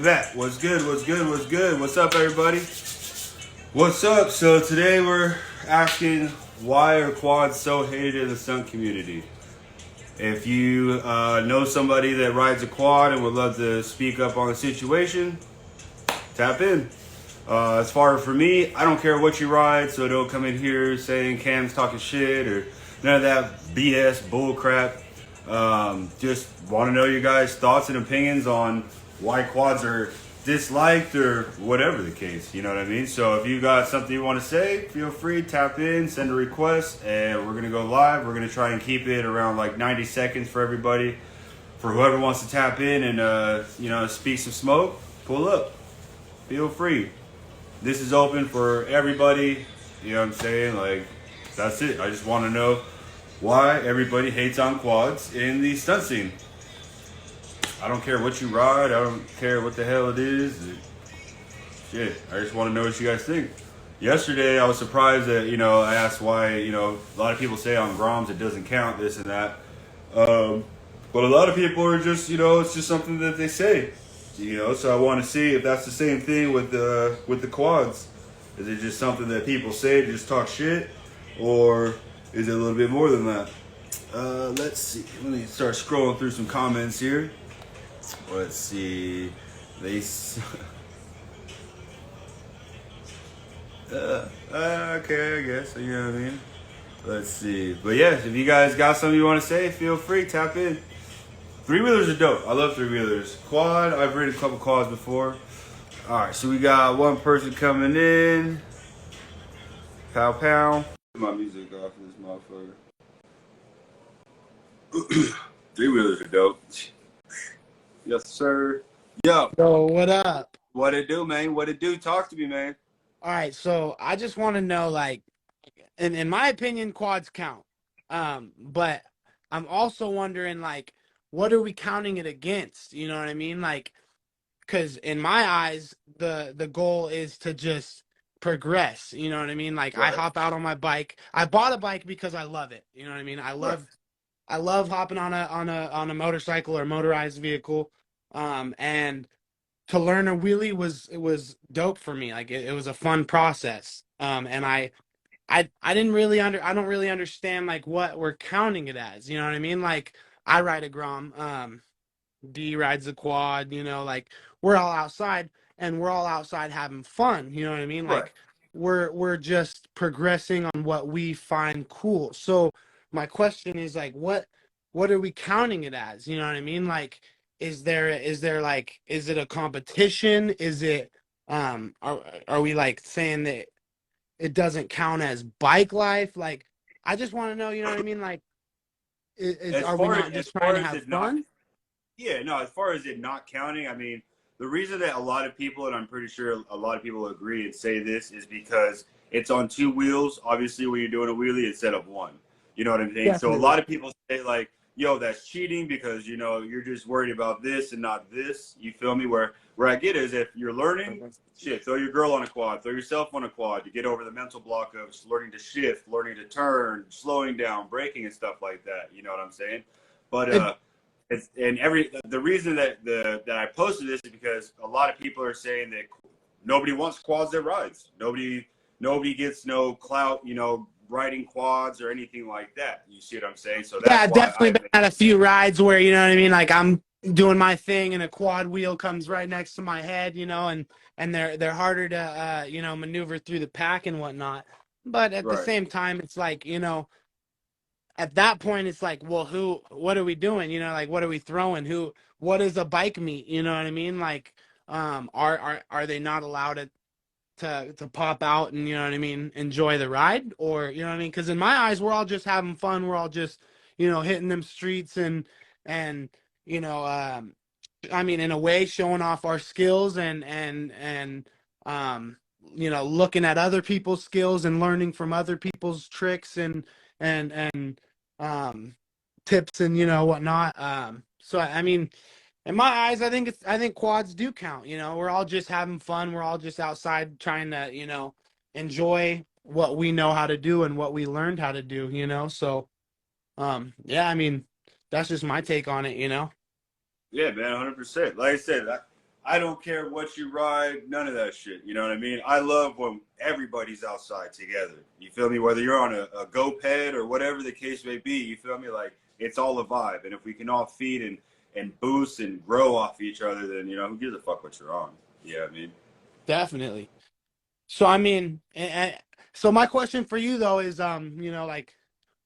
back. What's good? What's good? What's good? What's up, everybody? What's up? So today we're asking why are quads so hated in the stunt community? If you know somebody that rides a quad and would love to speak up on the situation, tap in. As far as for me, I don't care what you ride, so don't come in here saying Cam's talking shit or none of that BS bull crap. Just want to know you guys' thoughts and opinions on why quads are disliked or whatever the case, you know what I mean? So if you got something you want to say, feel free, tap in, send a request, and we're going to go live. We're going to try and keep it around like 90 seconds for everybody. For whoever wants to tap in and, speak some smoke, pull up. Feel free. This is open for everybody, you know what I'm saying? Like, that's it. I just want to know why everybody hates on quads in the stunt scene. I don't care what you ride. I don't care what the hell it is. Shit, I just want to know what you guys think. Yesterday, I was surprised that, I asked why, a lot of people say on Groms it doesn't count, this and that. But a lot of people are just, it's just something that they say. So I want to see if that's the same thing with the quads. Is it just something that people say to just talk shit? Or is it a little bit more than that? Let's see. Let me start scrolling through some comments here. Let's see. Okay, I guess. You know what I mean? Let's see. But yeah, if you guys got something you want to say, feel free, tap in. Three-wheelers are dope. I love three-wheelers. Quad, I've ridden a couple quads before. All right, so we got one person coming in. Pow, pow. Put my music off of this motherfucker. Three-wheelers are dope. Yes, sir. Yo. So what up? What it do, man? What it do? Talk to me, man. All right, so I just want to know, like, in my opinion, quads count. But I'm also wondering, like, what are we counting it against? You know what I mean? Like, because in my eyes, the goal is to just progress. You know what I mean? Like, Right. I hop out on my bike. I bought a bike because I love it. You know what I mean? I love hopping on a motorcycle or motorized vehicle. And to learn a wheelie was dope for me. Like it was a fun process. And I didn't really I don't really understand like what we're counting it as. You know what I mean? Like I ride a Grom, D rides a quad. Like we're all outside and we're all outside having fun. You know what I mean? Right. Like we're just progressing on what we find cool. So my question is like, what are we counting it as? You know what I mean? Like is there like, is it a competition? Is it are we like saying that it doesn't count as bike life? Like I just want to know, you know what I mean? Like are we not just trying to have fun? Yeah, no, as far as it not counting, I mean, the reason that a lot of people, and I'm pretty sure a lot of people agree and say this, is because it's on two wheels, obviously, when you're doing a wheelie instead of one. You know what I'm saying? So a Definitely. lot of people say, like, yo, that's cheating because, you're just worried about this and not this. You feel me? Where I get is if you're learning, shit, throw your girl on a quad, throw yourself on a quad. You get over the mental block of learning to shift, learning to turn, slowing down, braking and stuff like that. You know what I'm saying? But, the reason that I posted this is because a lot of people are saying that nobody wants quads that rides. Nobody gets no clout, riding quads or anything like that. You see what I'm saying? So that's Yeah, definitely been at a few rides where, you know what I mean? Like I'm doing my thing and a quad wheel comes right next to my head, and they're harder to maneuver through the pack and whatnot. But at the right. same time, it's like, at that point it's like, well, what are we doing? Like what are we throwing? What is a bike meet? You know what I mean? Like are they not allowed to pop out and, you know what I mean, enjoy the ride? Or, you know what I mean? Because in my eyes, we're all just having fun. We're all just, hitting them streets and I mean, in a way, showing off our skills and looking at other people's skills and learning from other people's tricks and tips and whatnot. So I mean, in my eyes, I think quads do count. We're all just having fun. We're all just outside trying to, enjoy what we know how to do and what we learned how to do. So, yeah, I mean, that's just my take on it. Yeah, man, 100%. Like I said, I don't care what you ride, none of that shit. You know what I mean? I love when everybody's outside together. You feel me? Whether you're on a GoPed or whatever the case may be, you feel me? Like, it's all a vibe. And if we can all feed and boost and grow off each other, then, you know, who gives a fuck what you're on? Yeah, I mean. Definitely. So I mean, so my question for you though is, you know, like,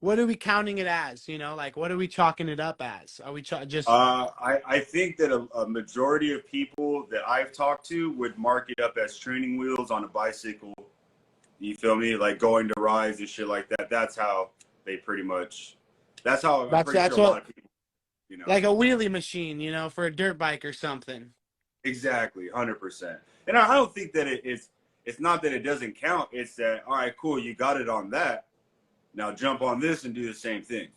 what are we counting it as? You know, like, what are we chalking it up as? Are we just? I think that a majority of people that I've talked to would mark it up as training wheels on a bicycle. You feel me? Like going to rides and shit like that. That's how they pretty much. That's how I'm pretty That's sure a lot what, of people, you know. like a wheelie machine, you know, for a dirt bike or something. Exactly, 100%. And I don't think that it's not that it doesn't count. It's that, all right, cool, you got it on that. Now jump on this and do the same thing.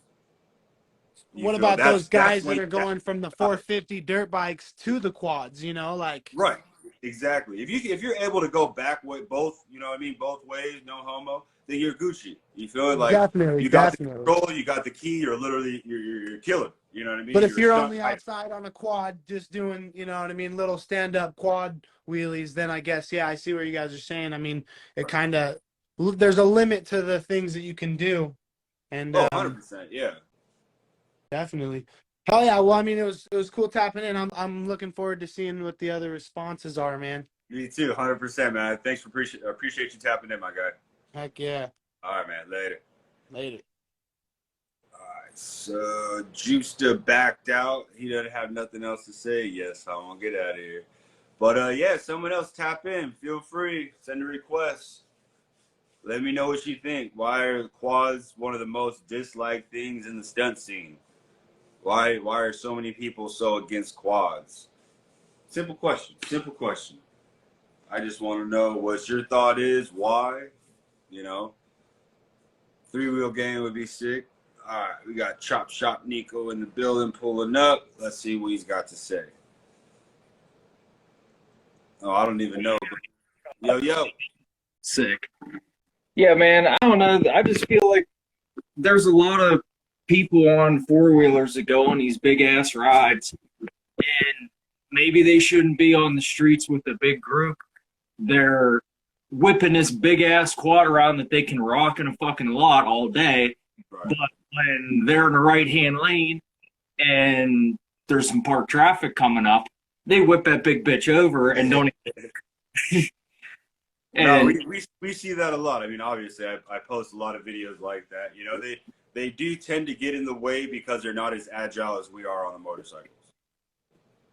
You What feel about those that's guys that when are going from the 450 dirt bikes to the quads? You know, like. right. Exactly. If you're able to go back with both, you know what I mean, both ways, no homo, then you're Gucci. You feel it? Like Definitely, you got the definitely. control, you got the key, you're literally you're killing. You know what I mean? But if You're a you're stunt only fighter. outside on a quad, just doing, you know what I mean, little stand-up quad wheelies, then I guess, yeah, I see what you guys are saying. I mean, it kind of, there's a limit to the things that you can do, and Oh, 100%, yeah. definitely. Hell yeah! Well, I mean, it was cool tapping in. I'm looking forward to seeing what the other responses are, man. Me too, 100%, man. Thanks for appreciate you tapping in, my guy. Heck yeah! All right, man. Later. Later. All right, so Juiced backed out. He doesn't have nothing else to say. Yes, I'm gonna get out of here. But yeah, someone else tap in. Feel free. Send a request. Let me know what you think. Why are quads one of the most disliked things in the stunt scene? Why are so many people so against quads? Simple question. Simple question. I just want to know what your thought is. Why? You know, three-wheel game would be sick. All right, we got Chop Shop Nico in the building pulling up. Let's see what he's got to say. Oh, I don't even know. Yo. Sick. Yeah, man. I don't know. I just feel like there's a lot of people on four wheelers that go on these big ass rides, and maybe they shouldn't be on the streets with a big group. They're whipping this big ass quad around that they can rock in a fucking lot all day. Right. But when they're in the right hand lane and there's some parked traffic coming up, they whip that big bitch over and don't. No, And we see that a lot. I mean, obviously, I post a lot of videos like that. You know, they do tend to get in the way because they're not as agile as we are on the motorcycles.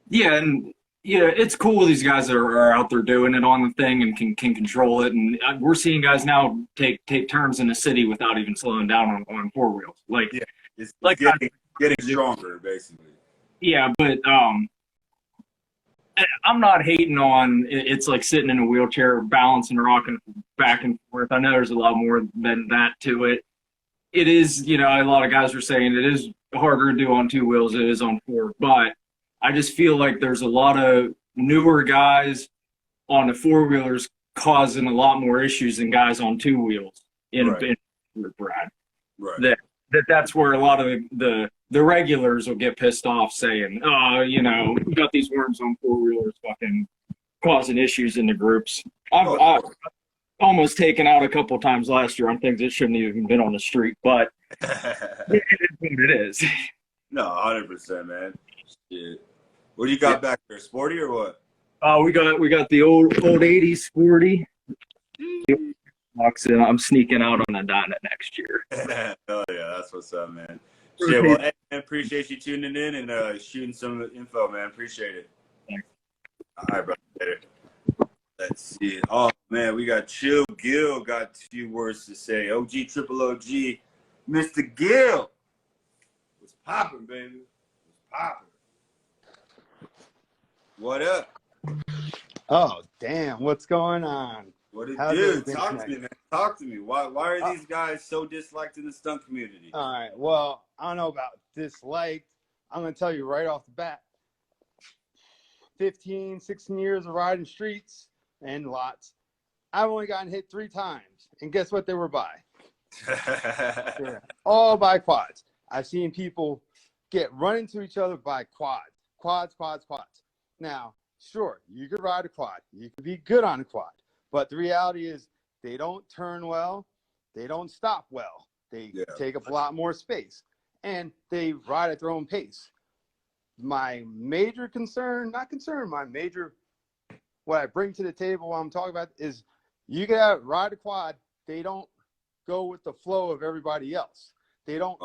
yeah, and yeah, it's cool these guys are out there doing it on the thing and can control it. And we're seeing guys now take turns in the city without even slowing down on four wheels. Like, Yeah, it's like getting stronger, basically. yeah, but I'm not hating on it's like sitting in a wheelchair, balancing, rocking back and forth. I know there's a lot more than that to it. It is, you know, a lot of guys are saying it is harder to do on two wheels than it is on four, but I just feel like there's a lot of newer guys on the four wheelers causing a lot more issues than guys on two wheels in Brad. Right. That's where a lot of the regulars will get pissed off saying, oh, you know, we got these worms on four wheelers fucking causing issues in the groups. I've almost taken out a couple times last year on things that shouldn't even been on the street, but it is what it is. No, 100%, man. Shit. What do you got back there? Sporty or what? We got the old 80s sporty. I'm sneaking out on a Dyna next year. Oh yeah, that's what's up, man. Shit, well, hey, man, appreciate you tuning in and shooting some info, man. Appreciate it. Thanks. All right, bro. Later. Let's see. Oh man, we got Chill Gill got a few words to say. OG Triple OG, Mr. Gill. What's popping, baby? What's popping? What up? Oh, damn. What's going on? What it How's do? everything Talk to tonight? me, man. Talk to me. Why are these guys so disliked in the stunt community? All right. Well, I don't know about disliked. I'm going to tell you right off the bat. 15, 16 years of riding streets and lots. I've only gotten hit 3 times. And guess what they were by? Yeah. All by quads. I've seen people get run into each other by quads. Quads. Now, Sure, you could ride a quad. You could be good on a quad. But the reality is they don't turn well. They don't stop well. They take up a lot more space. And they ride at their own pace. My major concern, not concern, my major, what I bring to the table while I'm talking about is you gotta ride a quad. They don't go with the flow of everybody else. They don't,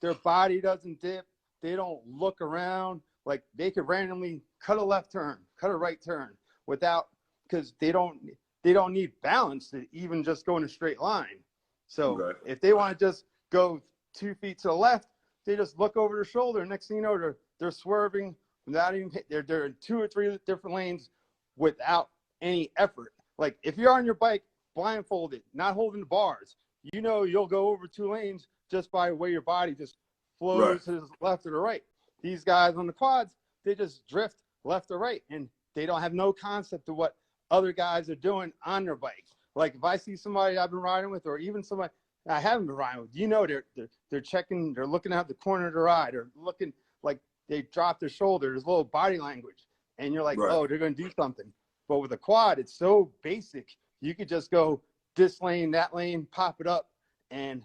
their body doesn't dip. They don't look around. Like they could randomly cut a left turn, cut a right turn without, because they don't need balance to even just go in a straight line. So if they want to just go 2 feet to the left, they just look over their shoulder. Next thing you know, they're swerving without even, they're in 2 or 3 different lanes without any effort. Like if you're on your bike blindfolded, not holding the bars, you know you'll go over 2 lanes just by the way your body just flows to the left or the right. These guys on the quads, they just drift left or right, and they don't have no concept of what other guys are doing on their bike. Like if I see somebody I've been riding with, or even somebody I haven't been riding with, you know, they're checking, they're looking out the corner of the ride, or looking like they drop their shoulder. There's a little body language, and you're like, oh, they're going to do something. But with a quad, it's so basic. You could just go this lane, that lane, pop it up, and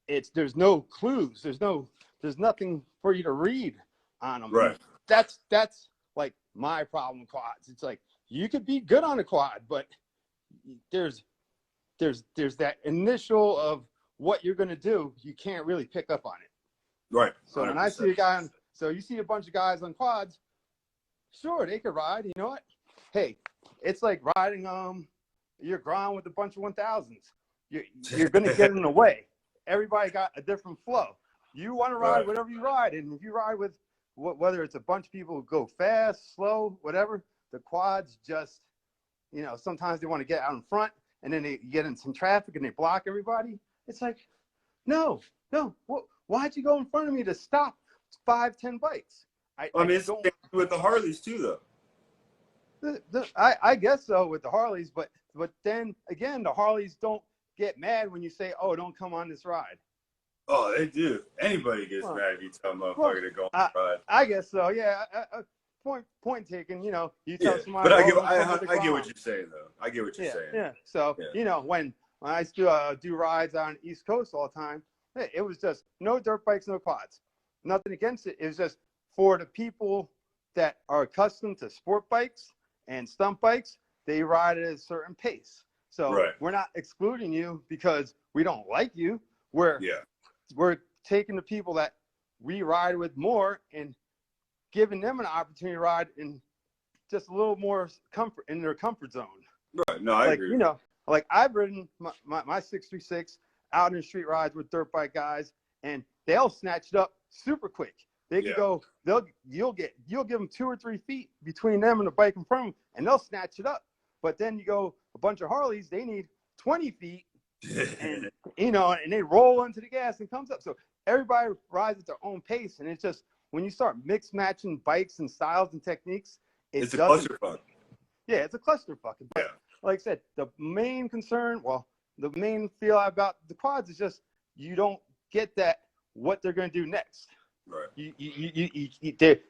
there's no clues. There's nothing for you to read on them. Right. That's like my problem with quads. It's like you could be good on a quad, but there's that initial of what you're going to do. You can't really pick up on it. Right. 100%. So when I see a guy on, so you see a bunch of guys on quads, sure, they could ride. You know what? Hey, it's like riding your ground with a bunch of 1000s. You're going to get in the way. Everybody got a different flow. You want to ride whatever you ride, and if you ride with whether it's a bunch of people who go fast, slow, whatever, the quads just, you know, sometimes they want to get out in front, and then they get in some traffic and they block everybody. It's like, no, why'd you go in front of me to stop 5-10 bikes? I mean, it's with the Harleys too, though. I guess so with the Harleys, but then again, the Harleys don't get mad when you say, oh, don't come on this ride. Oh, they do. Anybody gets mad if you tell a motherfucker to go on the ride. I guess so, yeah. Point taken, you know, you tell somebody. But I get what you're saying, though. I get what you're saying. Yeah. So, you know, when I used to do rides on the East Coast all the time, it was just no dirt bikes, no quads. Nothing against it. It was just for the people that are accustomed to sport bikes and stunt bikes, they ride at a certain pace. So we're not excluding you because we don't like you. We're taking the people that we ride with more and giving them an opportunity to ride in just a little more comfort, in their comfort zone. Right. No, I agree. You know, like I've ridden my 636 out in street rides with dirt bike guys, and they'll snatch it up super quick. They could go, you'll give them 2 or 3 feet between them and the bike in front of them, and they'll snatch it up. But then you go a bunch of Harleys, they need 20 feet, and you know, and they roll onto the gas and comes up. So everybody rides at their own pace, and it's just when you start mix matching bikes and styles and techniques, it's a clusterfuck. Yeah, it's a clusterfuck. But like I said, the main concern, the main feel about the quads is just you don't get that what they're going to do next. Right.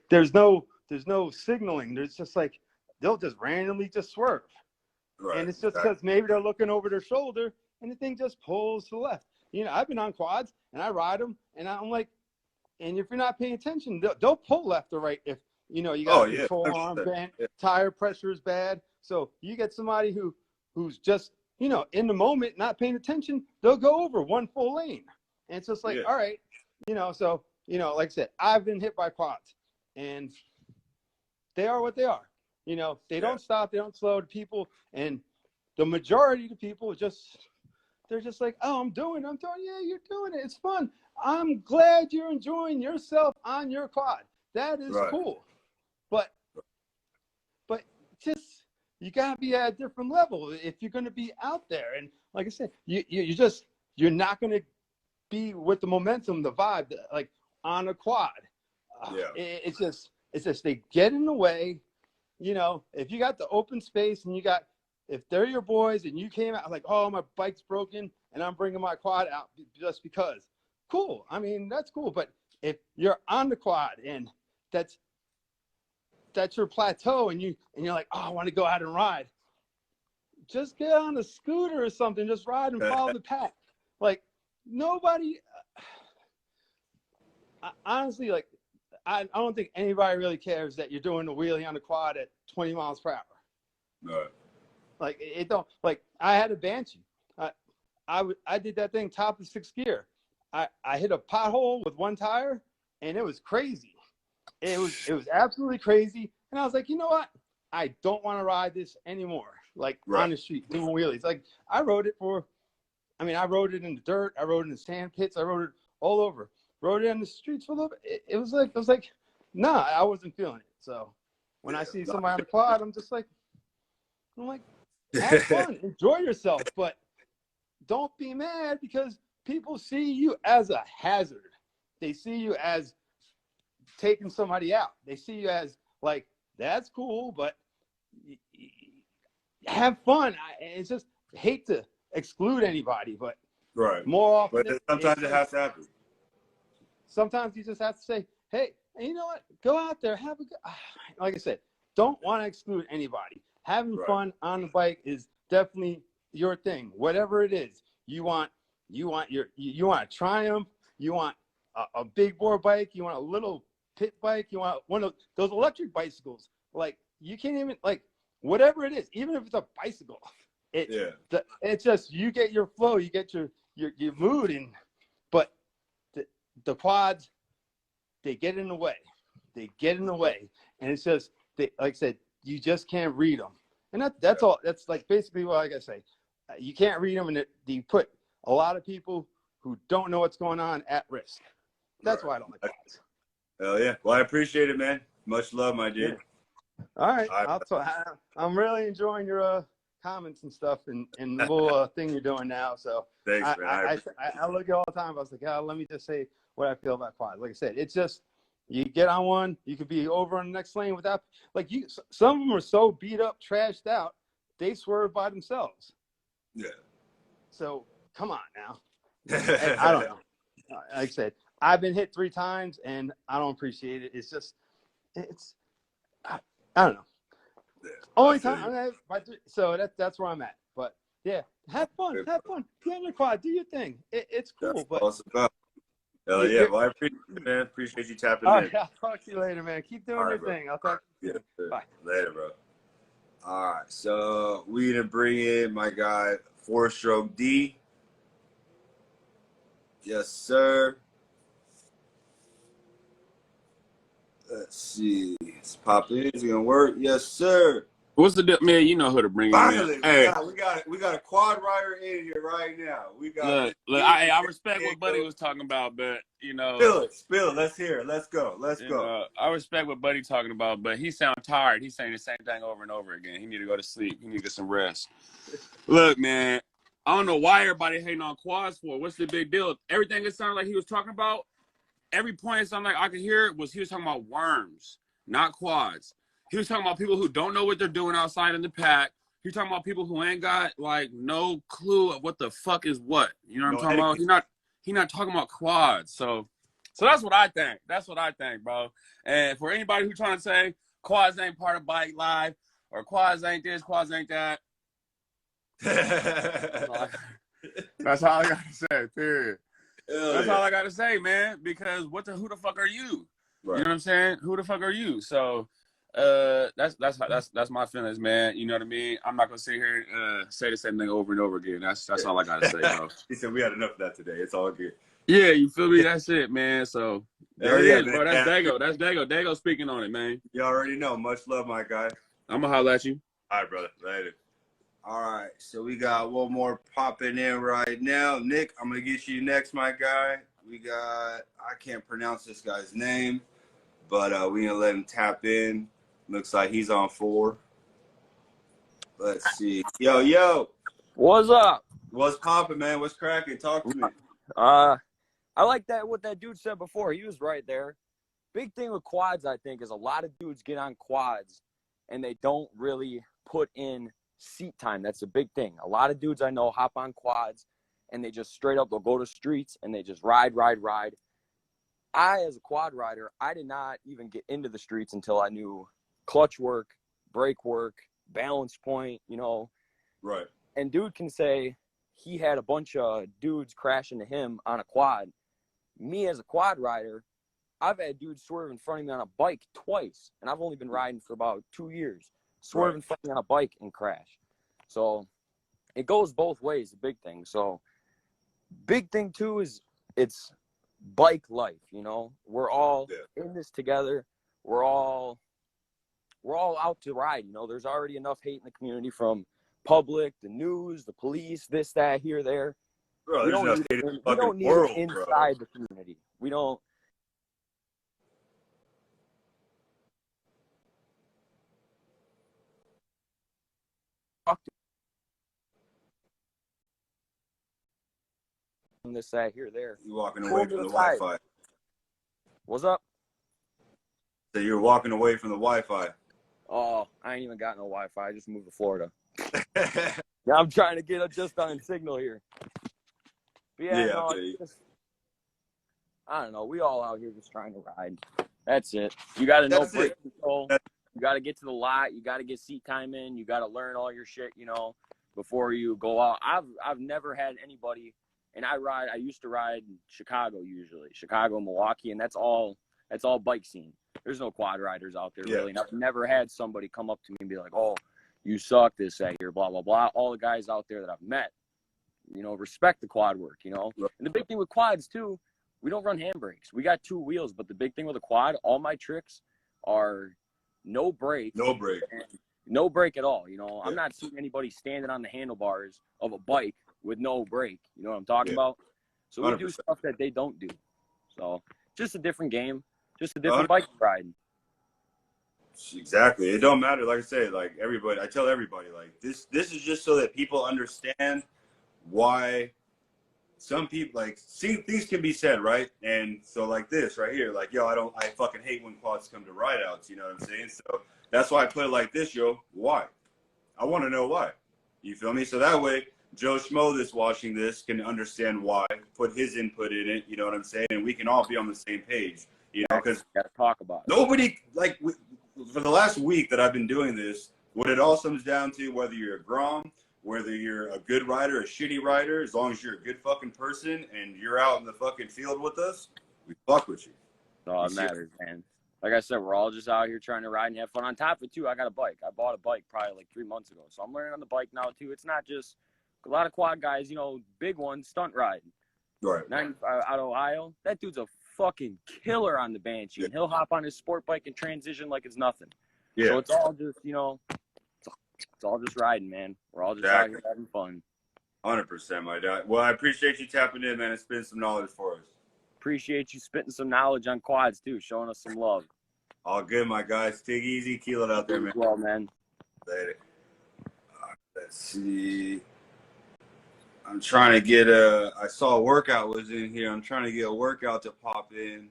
There's no signaling. There's just like they'll just randomly just swerve. Right. And it's just because maybe they're looking over their shoulder and the thing just pulls to the left. You know, I've been on quads and I ride them and I'm like, and if you're not paying attention, they'll pull left or right if, you know, you got control arm band, tire pressure is bad. So you get somebody who's just, you know, in the moment, not paying attention, they'll go over one full lane. And it's just like, all right, you know, so, you know, like I said, I've been hit by quads and they are what they are. You know, they don't stop, they don't slow. The people, and the majority of the people they're just like, oh, I'm doing, yeah, you're doing it. It's fun. I'm glad you're enjoying yourself on your quad. That is cool. But just, you gotta be at a different level if you're gonna be out there. And like I said, you're not gonna be with the momentum, the vibe, like on a quad. It's just they get in the way. You know, if you got the open space and if they're your boys and you came out like, oh, my bike's broken and I'm bringing my quad out just because, cool. I mean, that's cool. But if you're on the quad and that's your plateau, and you're like, oh, I want to go out and ride. Just get on a scooter or something. Just ride and follow the pack. Like nobody. Honestly, like I don't think anybody really cares that you're doing a wheelie on the quad at 20 miles per hour. No. Like it don't. Like I had a Banshee. I did that thing top of 6th gear. I hit a pothole with one tire, and it was crazy. It was absolutely crazy. And I was like, you know what? I don't want to ride this anymore. Like on the street doing wheelies. Like I rode it in the dirt. I rode it in the sand pits. I rode it all over. Rode it on the streets for a little bit. It was like, nah, I wasn't feeling it. So when I see somebody on the quad, I'm like, have fun, enjoy yourself, but don't be mad because people see you as a hazard. They see you as taking somebody out. They see you as like, that's cool, but have fun. It's just hate to exclude anybody, but more often. But sometimes it has to happen. Sometimes you just have to say, hey, and you know what? Go out there, have a good. Like I said, don't want to exclude anybody. Having fun on the bike is definitely your thing. Whatever it is, you want a Triumph, you want a big bore bike, you want a little pit bike, you want one of those electric bicycles. Like you can't even like whatever it is, even if it's a bicycle. It's just you get your flow, you get your mood in, but the quads, they get in the way. They get in the way, and it's just like I said, you just can't read them, and that's all. That's like basically what I gotta say. You can't read them, and you put a lot of people who don't know what's going on at risk. That's why I don't like quads. Hell yeah! Well, I appreciate it, man. Much love, my dude. Yeah. All right, I'm really enjoying your comments and stuff and the little thing you're doing now. So thanks, man. I look at all the time. I was like, let me just say what I feel about quads. Like I said, it's just you get on one, you could be over on the next lane without some of them are so beat up, trashed out, they swerve by themselves. Yeah. So come on now. I don't know. Like I said, I've been hit 3 times and I don't appreciate it. It's I don't know. Yeah, only time so that's where I'm at. But yeah, have fun. Get on your quad, do your thing. It's cool. That's but all it's about. Hell yeah. Well, I appreciate it, man. Appreciate you tapping in. I'll talk to you later, man. Keep doing your thing. I'll talk to you. Yeah, Bye. Later, bro. All right. So we gonna bring in my guy 4-stroke D. Yes, sir. Let's see. Let's pop in. Is it gonna work? Yes, sir. What's the deal, man? You know who to bring Finally, in. Hey, we got a quad rider in here right now. We got look. I respect what Buddy was talking about, but you know, spill it. Let's hear it. Let's go. I respect what Buddy talking about, but he sound tired. He's saying the same thing over and over again. He need to go to sleep. He need to get some rest. Look, man, I don't know why everybody hating on quads for. What's the big deal? Everything it sounded like he was talking about. Every point it sounded like I could hear it was he was talking about worms, not quads. He was talking about people who don't know what they're doing outside in the pack. He was talking about people who ain't got like no clue of what the fuck is what. You know what I'm talking about? He's not talking about quads. So that's what I think. That's what I think, bro. And for anybody who's trying to say quads ain't part of bike life or quads ain't this, quads ain't that. That's all I gotta say, period. That's all I gotta say, man. Because who the fuck are you? Right. You know what I'm saying? Who the fuck are you? So that's my feelings, man. You know what I mean? I'm not gonna sit here and say the same thing over and over again. That's all I gotta say, bro. He said we had enough of that today. It's all good. Yeah, you feel me? That's it, man. So there it is, bro. That's Dago. That's Dago. Dago speaking on it, man. You already know. Much love, my guy. I'm gonna holler at you. All right, brother. Later. All right, so we got one more popping in right now. Nick, I'm gonna get you next, my guy. I can't pronounce this guy's name, but we gonna let him tap in. Looks like he's on 4. Let's see. Yo. What's up? What's popping, man? What's cracking? Talk to me. I like what that dude said before. He was right there. Big thing with quads, I think, is a lot of dudes get on quads and they don't really put in seat time. That's a big thing. A lot of dudes I know hop on quads and they just straight up, they'll go to streets and they just ride. I, as a quad rider, I did not even get into the streets until I knew clutch work, brake work, balance point, you know. Right. And dude can say he had a bunch of dudes crash into him on a quad. Me as a quad rider, I've had dudes swerve in front of me on a bike twice, and I've only been riding for about 2 years. Swerve in front of me on a bike and crash. So it goes both ways, the big thing. So big thing too is it's bike life, you know. We're all in this together. We're all out to ride, you know. There's already enough hate in the community from public, the news, the police, this, that, here, there. Bro, we there's don't no hate in the we don't fucking need world, it inside the community. We don't. This, that, here, there. You walking away from the side. Wi-Fi. What's up? So you're walking away from the Wi-Fi. Oh, I ain't even got no Wi-Fi. I just moved to Florida. Yeah, I'm trying to get just on signal here. But yeah, no, I don't know. We all out here just trying to ride. That's it. You got to know brake control. You got to get to the lot. You got to get seat time in. You got to learn all your shit, you know, before you go out. I've never had anybody, and I used to ride in Chicago usually, Chicago, Milwaukee, and that's all bike scene. There's no quad riders out there really. And I've never had somebody come up to me and be like, oh, you suck, this, that, here, blah, blah, blah. All the guys out there that I've met, you know, respect the quad work, you know. And the big thing with quads too, we don't run handbrakes. We got 2 wheels, but the big thing with a quad, all my tricks are no brake. No brake. No brake at all, you know. I'm not seeing anybody standing on the handlebars of a bike with no brake. You know what I'm talking about? So we 100%. do stuff that they don't do. So just a different game, just a different bike riding. Exactly. It don't matter. Like I said, like everybody, I tell everybody, like this is just so that people understand why some people, like, see, things can be said, right? And so like this right here, like, yo, I fucking hate when quads come to ride outs, you know what I'm saying? So that's why I put it like this, yo. Why? I want to know why. You feel me? So that way Joe Schmo that's watching this can understand why, put his input in it, you know what I'm saying? And we can all be on the same page, you know, because gotta talk about it. Nobody, like, for the last week that I've been doing this, what it all comes down to, whether you're a Grom, whether you're a good rider, a shitty rider, as long as you're a good fucking person and you're out in the fucking field with us, we fuck with you. No, it matters, man. Like I said, we're all just out here trying to ride and have fun. On top of it, too, I got a bike. I bought a bike probably like 3 months ago. So I'm learning on the bike now, too. It's not just a lot of quad guys, you know, big ones, stunt riding. Right. Out of Ohio, that dude's a fucking killer on the Banshee. And he'll hop on his sport bike and transition like it's nothing. Yeah. So it's all just, you know, it's all just riding, man. We're all just out here having fun. 100%, my dad. Well, I appreciate you tapping in, man, and spitting some knowledge for us. Appreciate you spitting some knowledge on quads, too, showing us some love. All good, my guys. Take easy. Keel it out there, man. Well, man. Later. Let's see. I'm trying to get I saw a workout was in here. I'm trying to get a workout to pop in.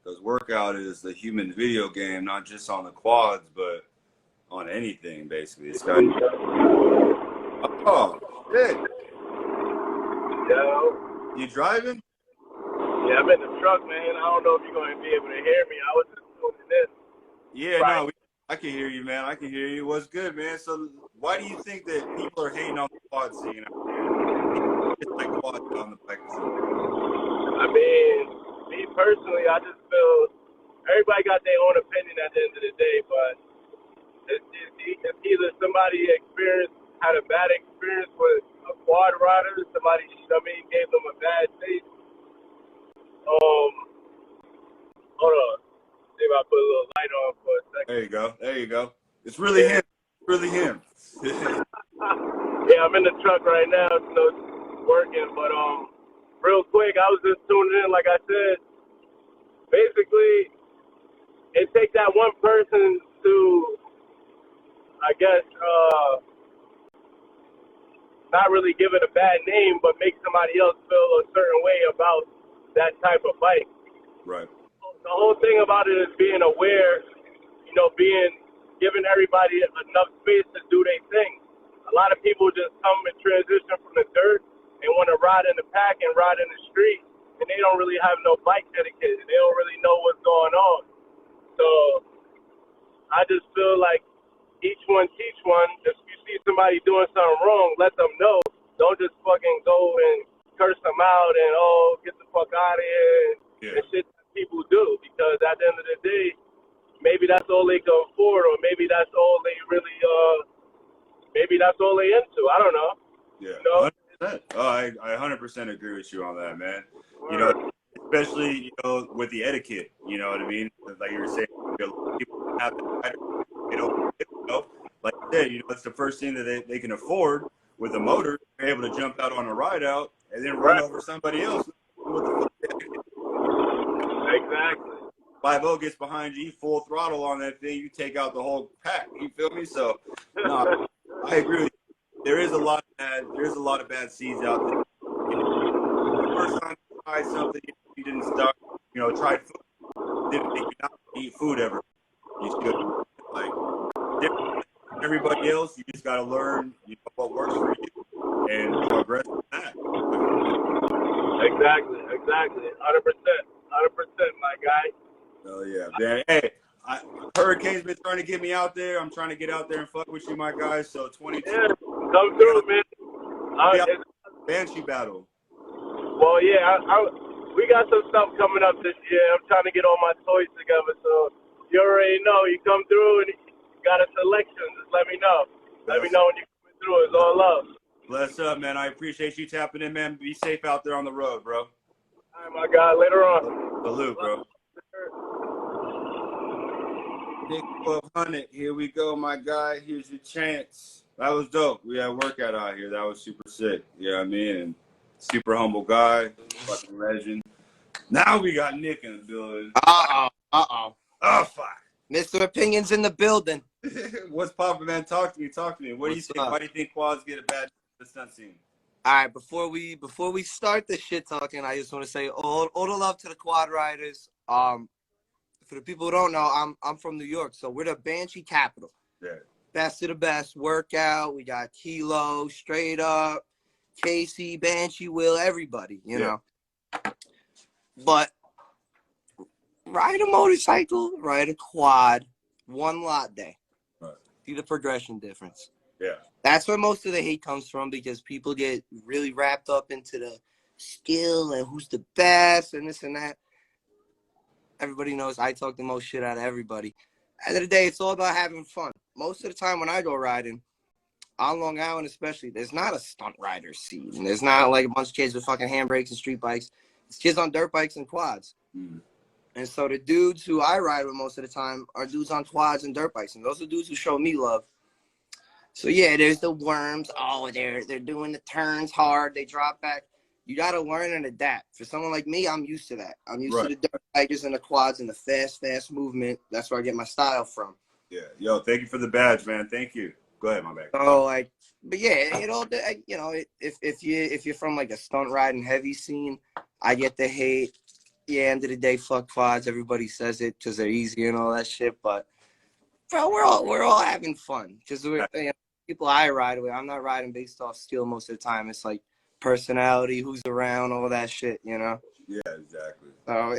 Because workout is the human video game, not just on the quads, but on anything, basically. It's got... Oh, shit. Yo. You driving? Yeah, I'm in the truck, man. I don't know if you're going to be able to hear me. I was just tuning in. Yeah, no, I can hear you, man. I can hear you. What's good, man? So why do you think that people are hating on the quad scene out there? It's like quad on the bike scene. I mean, me personally, I just feel everybody got their own opinion at the end of the day, but it's either somebody had a bad experience with a quad rider, somebody, gave them a bad taste. Hold on. See if I put a little light on for a second. There you go. There you go. It's really him. It's really him. Yeah, I'm in the truck right now, so it's working. But real quick, I was just tuning in. Like I said, basically, it takes that one person to, I guess, not really give it a bad name, but make somebody else feel a certain way about that type of bike. Right. The whole thing about it is being aware, giving everybody enough space to do their thing. A lot of people just come and transition from the dirt and want to ride in the pack and ride in the street, and they don't really have no bike etiquette. They don't really know what's going on. So I one, if you see somebody doing something wrong, let them know. Don't just fucking go and curse them out and, oh, get the fuck out of here and shit that people do. Because at the end of the day, maybe that's all they can afford, or maybe that's all they really, maybe that's all they into. I don't know. Yeah, You know? 100%. Oh, I 100% agree with you on that, man. You know, especially, you know, with the etiquette, you know what I mean? Like you were saying, people have the, you know, like I said, you know, it's the first thing that they can afford with a motor. They're able to jump out on a ride out and then run over somebody else. What the fuck? Exactly. 5-0 gets behind you, full throttle on that thing, you take out the whole pack. You feel me? So, no, I agree with you. There's a lot of bad seeds out there. The first time you try something, you didn't start, you know, tried food, didn't make you not eat food ever. You should, like, different than everybody else, you just got to learn, you know, what works for you and progress from that. Exactly. 100%. 100%, my guy. Oh, yeah, man. Hey, Hurricane's been trying to get me out there. I'm trying to get out there and fuck with you, my guys. So 22. Yeah, come through, man. Banshee battle. Well, yeah, we got some stuff coming up this year. I'm trying to get all my toys together, so you already know. You come through and you got a selection, just let me know. Let me know when you're coming through. It's all love. Bless up, man. I appreciate you tapping in, man. Be safe out there on the road, bro. All right, my guy. Later on. Salute, bro. Big 1200. Here we go, my guy. Here's your chance. That was dope. We had a workout out here. That was super sick. You know what I mean? And super humble guy. Fucking legend. Now we got Nick in the building. Uh-oh. Oh, fuck. Mr. Opinion's in the building. What's poppin', man? Talk to me. What do you think? Up? Why do you think quads get a bad the stunt scene? All right, before we start the shit talking, I just want to say all the love to the quad riders. For the people who don't know, I'm from New York, so we're the Banshee capital. Yeah. Best of the best workout. We got Kilo, Straight Up, Casey, Banshee, Will, everybody, you know. But ride a motorcycle, ride a quad, one lot day. Right. See the progression difference. Yeah. That's where most of the hate comes from, because people get really wrapped up into the skill and who's the best and this and that. Everybody knows I talk the most shit out of everybody. At the end of the day, it's all about having fun. Most of the time when I go riding, on Long Island especially, there's not a stunt rider scene. And there's not like a bunch of kids with fucking handbrakes and street bikes. It's kids on dirt bikes and quads. Mm. And so the dudes who I ride with most of the time are dudes on quads and dirt bikes. And those are dudes who show me love. So yeah, there's the worms. Oh, they're doing the turns hard. They drop back. You got to learn and adapt. For someone like me, I'm used to that. I'm used to the dirt bikers and the quads and the fast movement. That's where I get my style from. Yeah. Yo, thank you for the badge, man. Thank you. Go ahead, my bad. So like, but yeah, it all, you know, if you're from like a stunt riding heavy scene, I get the hate. Yeah, end of the day, fuck quads. Everybody says it because they're easy and all that shit. But bro, we're all having fun. Because you know, people I ride with, I'm not riding based off skill most of the time. It's like personality, who's around, all that shit, you know. Yeah, exactly. So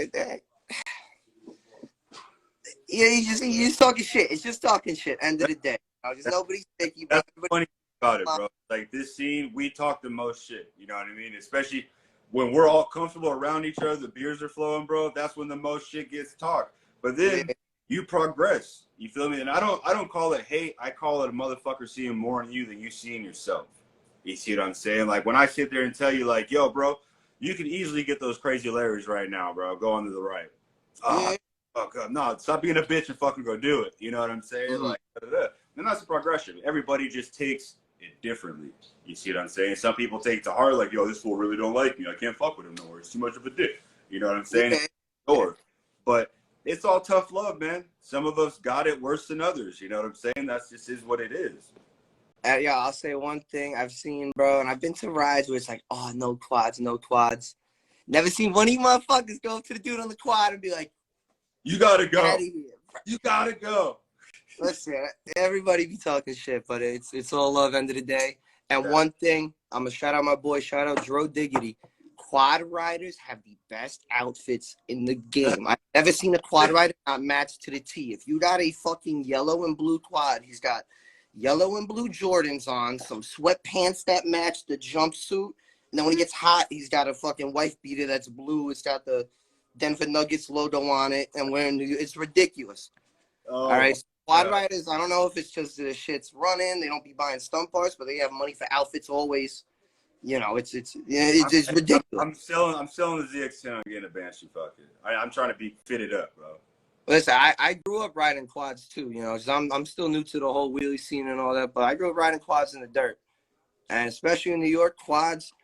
yeah, you just talking shit. It's just talking shit. End of the day, you know, just nobody's sticky. That's the funny about it, bro. Like this scene, we talk the most shit. You know what I mean? Especially when we're all comfortable around each other, the beers are flowing, bro. That's when the most shit gets talked. But then you progress. You feel me? And I don't call it hate. I call it a motherfucker seeing more in you than you see in yourself. You see what I'm saying? Like when I sit there and tell you, like, yo, bro, you can easily get those crazy Larrys right now, bro. Go on to the right. Fuck up. No, stop being a bitch and fucking go do it. You know what I'm saying? Mm-hmm. Like, and that's a progression. Everybody just takes it differently. You see what I'm saying? Some people take it to heart, like, yo, this fool really don't like me. I can't fuck with him no more. It's too much of a dick. You know what I'm saying? But it's all tough love, man. Some of us got it worse than others. You know what I'm saying? That's just is what it is. Yeah, I'll say one thing I've seen, bro, and I've been to rides where it's like, oh, no quads, no quads. Never seen one of you motherfuckers go up to the dude on the quad and be like, you gotta go. Out of here. You gotta go. Listen, everybody be talking shit, but it's all love end of the day. And one thing, I'm going to shout out my boy, shout out Dro Diggity. Quad riders have the best outfits in the game. I've never seen a quad rider not matched to the T. If you got a fucking yellow and blue quad, he's got yellow and blue Jordans on, some sweatpants that match the jumpsuit. And then when he gets hot, he's got a fucking wife beater that's blue. It's got the Denver Nuggets logo on it. And it's ridiculous. Oh, all right. So quad yeah. riders, I don't know if it's just the shit's running. They don't be buying stunt parts, but they have money for outfits always. You know, it's ridiculous. I'm selling the ZX10 on getting a Banshee. Fuck it. I'm trying to be fitted up, bro. Listen, I grew up riding quads too, you know, 'cause I'm still new to the whole wheelie scene and all that, but I grew up riding quads in the dirt. And especially in New York, quads,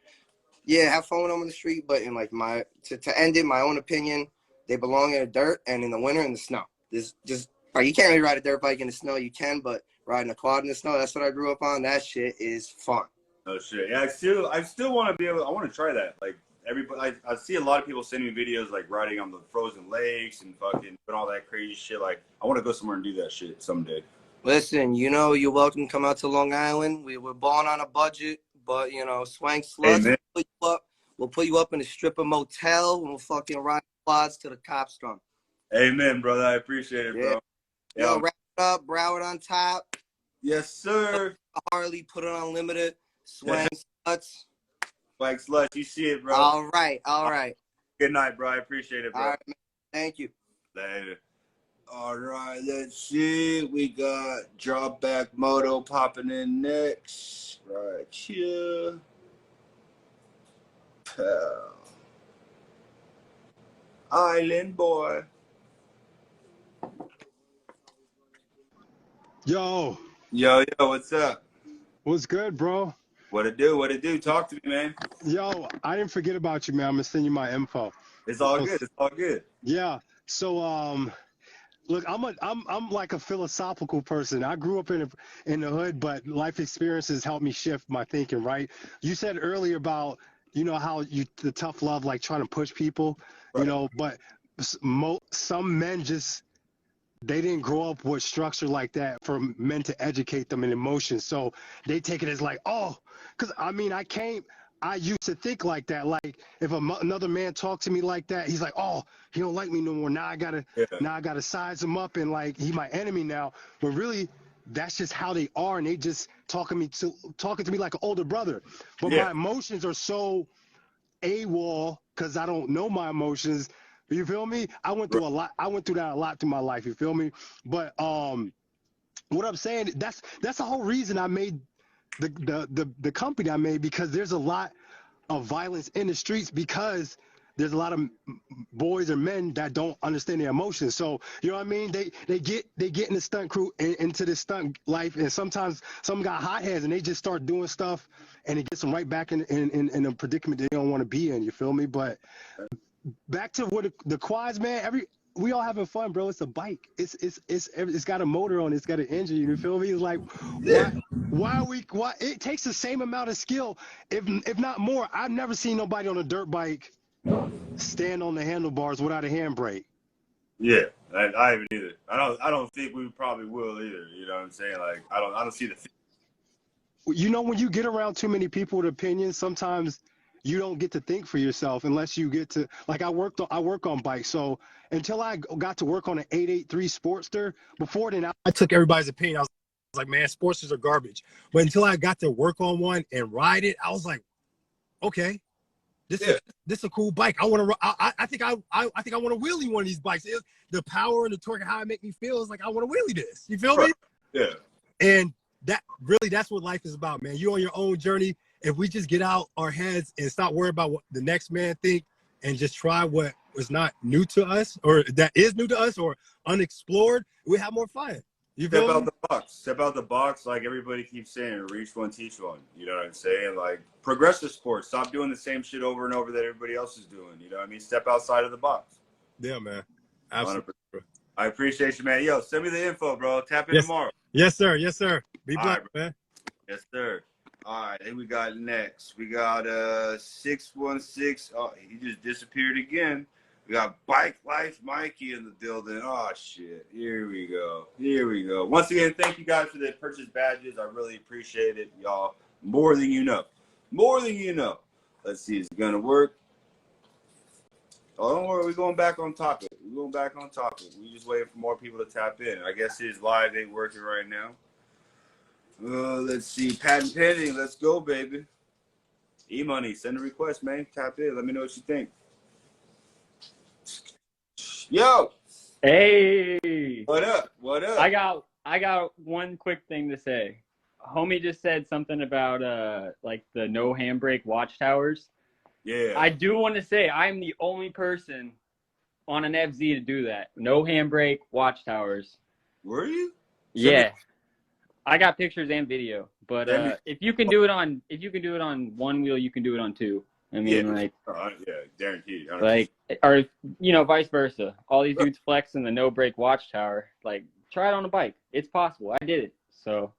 yeah, have fun with them on the street, but in like to end it, my own opinion, they belong in the dirt and in the winter in the snow. This just you can't really ride a dirt bike in the snow, you can, but riding a quad in the snow, that's what I grew up on. That shit is fun. Oh shit. Yeah, I still want to be able. I want to try that. Like everybody, I see a lot of people sending me videos like riding on the frozen lakes and fucking doing all that crazy shit. Like I want to go somewhere and do that shit someday. Listen, you know, you're welcome to come out to Long Island. We're balling on a budget, but you know, Swank Sluts, we'll put you up in a stripper motel and we'll fucking ride quads to the cops come. Amen, brother. I appreciate it, bro. Yo, wrap it up, Broward on top. Yes, sir. Harley, put it on limited. Swank Sluts. Swank Sluts, you see it, bro. All right. Good night, bro. I appreciate it, bro. All right, man. Thank you. Later. All right, let's see. We got Drawback Moto popping in next. Right here. Island boy. Yo, what's up? what's good, bro? What it do? Talk to me, man. Yo, I didn't forget about you, man. I'm gonna send you my info. It's all good. Yeah. So, look, I'm like a philosophical person. I grew up in the hood, but life experiences helped me shift my thinking. Right? You said earlier about how the tough love, like trying to push people, right. But some men just. They didn't grow up with structure like that for men to educate them in emotions. So they take it as like, oh, because I used to think like that. Like if another man talked to me like that, he's like, oh, he don't like me no more. Now I gotta size him up and like he my enemy now. But really, that's just how they are, and they just talking to me like an older brother. But my emotions are so AWOL because I don't know my emotions. You feel me? I went through a lot. I went through that a lot through my life. You feel me? But what I'm saying, that's the whole reason I made the company I made, because there's a lot of violence in the streets because there's a lot of boys or men that don't understand their emotions. So you know what I mean? They get in the stunt crew into this stunt life, and sometimes some got hotheads and they just start doing stuff, and it gets them right back in a predicament they don't want to be in. You feel me? But back to what the quads, man. We all having fun, bro. It's a bike. It's got a motor on it. It's got an engine. You feel me? It's like, why it takes the same amount of skill, if not more. I've never seen nobody on a dirt bike stand on the handlebars without a handbrake. Yeah, I haven't either. I don't think we probably will either. You know what I'm saying? Like I don't see the. When you get around too many people with opinions, sometimes you don't get to think for yourself unless you get to, like I work on bikes. So until I got to work on an 883 Sportster, before then I took everybody's opinion. I was like, man, Sportsters are garbage. But until I got to work on one and ride it, I was like, okay, this is a cool bike. I want to. I think I want to wheelie one of these bikes. The power and the torque and how it make me feel is like I want to wheelie this. You feel me? Yeah. And that's what life is about, man. You on your own journey. If we just get out our heads and stop worrying about what the next man think and just try what was not new to us or that is new to us or unexplored, we have more fun. You Step out the box. Step out the box, like everybody keeps saying. Reach one, teach one. You know what I'm saying? Like progressive sports. Stop doing the same shit over and over that everybody else is doing. You know what I mean? Step outside of the box. Yeah, man. Absolutely. 100%. I appreciate you, man. Yo, send me the info, bro. Tap in tomorrow. Yes, sir. Yes, sir. Be blessed, man. Yes, sir. All right, who we got next? We got 616. Oh, he just disappeared again. We got Bike Life Mikey in the building. Oh shit. Here we go. Once again, thank you guys for the purchase badges. I really appreciate it, y'all. More than you know. Let's see, is it gonna work? Oh, don't worry, we're going back on topic. We just waiting for more people to tap in. I guess his live ain't working right now. Let's see. Patent pending. Let's go, baby. E-money. Send a request, man. Tap in. Let me know what you think. Yo. Hey. What up? What up? I got one quick thing to say. Homie just said something about like the no handbrake watchtowers. Yeah. I do want to say I'm the only person on an FZ to do that. No handbrake watchtowers. Were you? Yeah. I got pictures and video. But if you can do it on one wheel, you can do it on two. I mean, like, yeah, guaranteed. 100%. Like, or vice versa. All these dudes flexing the no brake watchtower. Like, try it on a bike. It's possible. I did it. So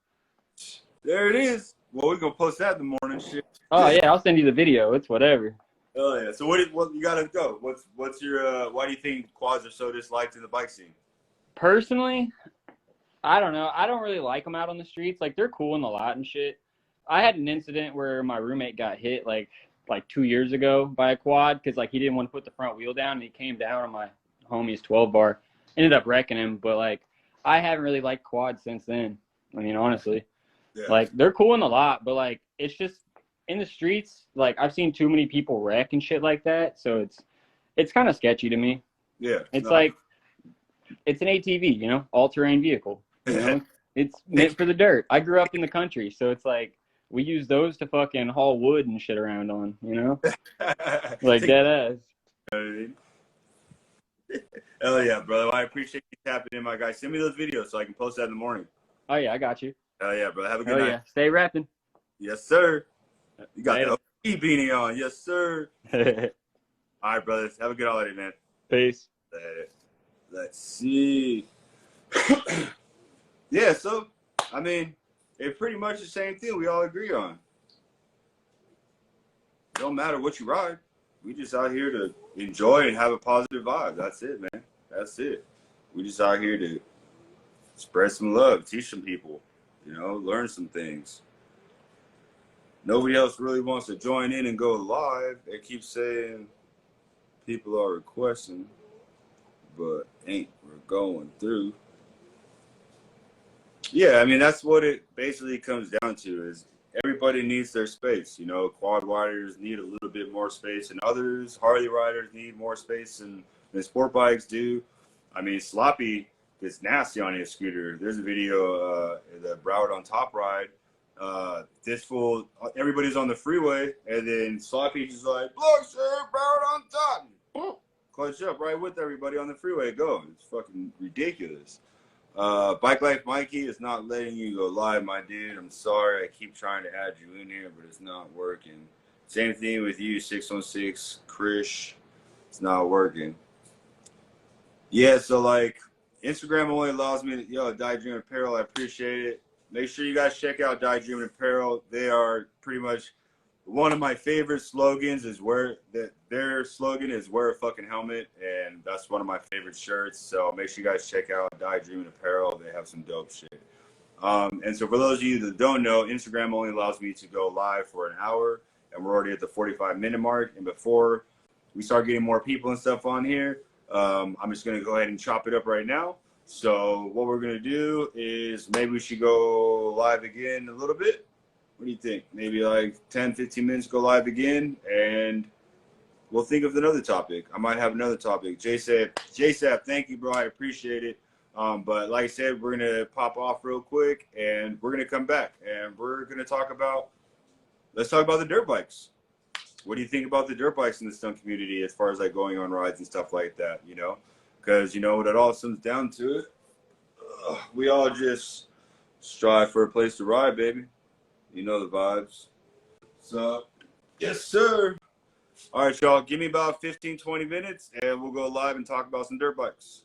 there it is. Well, we're gonna post that in the morning. Shit. Oh yeah, I'll send you the video. It's whatever. Oh yeah. So what you gotta go? What's your why do you think quads are so disliked in the bike scene? Personally, I don't know. I don't really like them out on the streets. Like, they're cool in the lot and shit. I had an incident where my roommate got hit like 2 years ago by a quad because like he didn't want to put the front wheel down and he came down on my homie's 12 bar. Ended up wrecking him, but like I haven't really liked quads since then. I mean, honestly. Yeah. Like, they're cool in the lot, but like it's just in the streets, like I've seen too many people wreck and shit like that, so it's kind of sketchy to me. Yeah. It's like it's an ATV, all-terrain vehicle. It's meant for the dirt. I grew up in the country, so it's like we use those to fucking haul wood and shit around on, like dead ass. You know what I mean? Hell yeah, brother. I appreciate you tapping in, my guy. Send me those videos so I can post that in the morning. Oh yeah, I got you. Hell yeah, brother. Have a good night. Yeah. Stay rapping. Yes, sir. You got the OG beanie on. Yes, sir. All right, brothers. Have a good holiday, man. Peace. Let's see. Yeah, so, I mean, it's pretty much the same thing we all agree on. It don't matter what you ride. We just out here to enjoy and have a positive vibe. That's it, man. That's it. We just out here to spread some love, teach some people, learn some things. Nobody else really wants to join in and go live. They keep saying people are requesting, but we're going through. Yeah, I mean, that's what it basically comes down to is everybody needs their space. Quad riders need a little bit more space than others. Harley riders need more space than sport bikes do. I mean, Sloppy gets nasty on his scooter. There's a video, the Broward on top ride. This fool, everybody's on the freeway, and then Sloppy just like, look, sir, Broward on top. Boom. Clutch up right with everybody on the freeway. Go. It's fucking ridiculous. Bike Life Mikey is not letting you go live, my dude. I'm sorry. I keep trying to add you in here, but it's not working. Same thing with you, 616 Krish. It's not working. Yeah, so like Instagram only allows me to, Die Dream Apparel. I appreciate it. Make sure you guys check out Die Dream Apparel. They are pretty much one of my favorite slogans is their slogan is wear a fucking helmet, and that's one of my favorite shirts. So make sure you guys check out Die Dreaming Apparel. They have some dope shit. And so for those of you that don't know, Instagram only allows me to go live for an hour, and we're already at the 45-minute mark. And before we start getting more people and stuff on here, I'm just gonna go ahead and chop it up right now. So what we're gonna do is maybe we should go live again a little bit. What do you think? Maybe like 10, 15 minutes, go live again, and we'll think of another topic. I might have another topic. JSAP, thank you, bro. I appreciate it. But like I said, we're going to pop off real quick, and we're going to come back, and we're going to talk about the dirt bikes. What do you think about the dirt bikes in the stunt community as far as like going on rides and stuff like that, Because, when it all comes down to it, we all just strive for a place to ride, baby. You know the vibes. So, yes, sir. All right, y'all. Give me about 15, 20 minutes, and we'll go live and talk about some dirt bikes.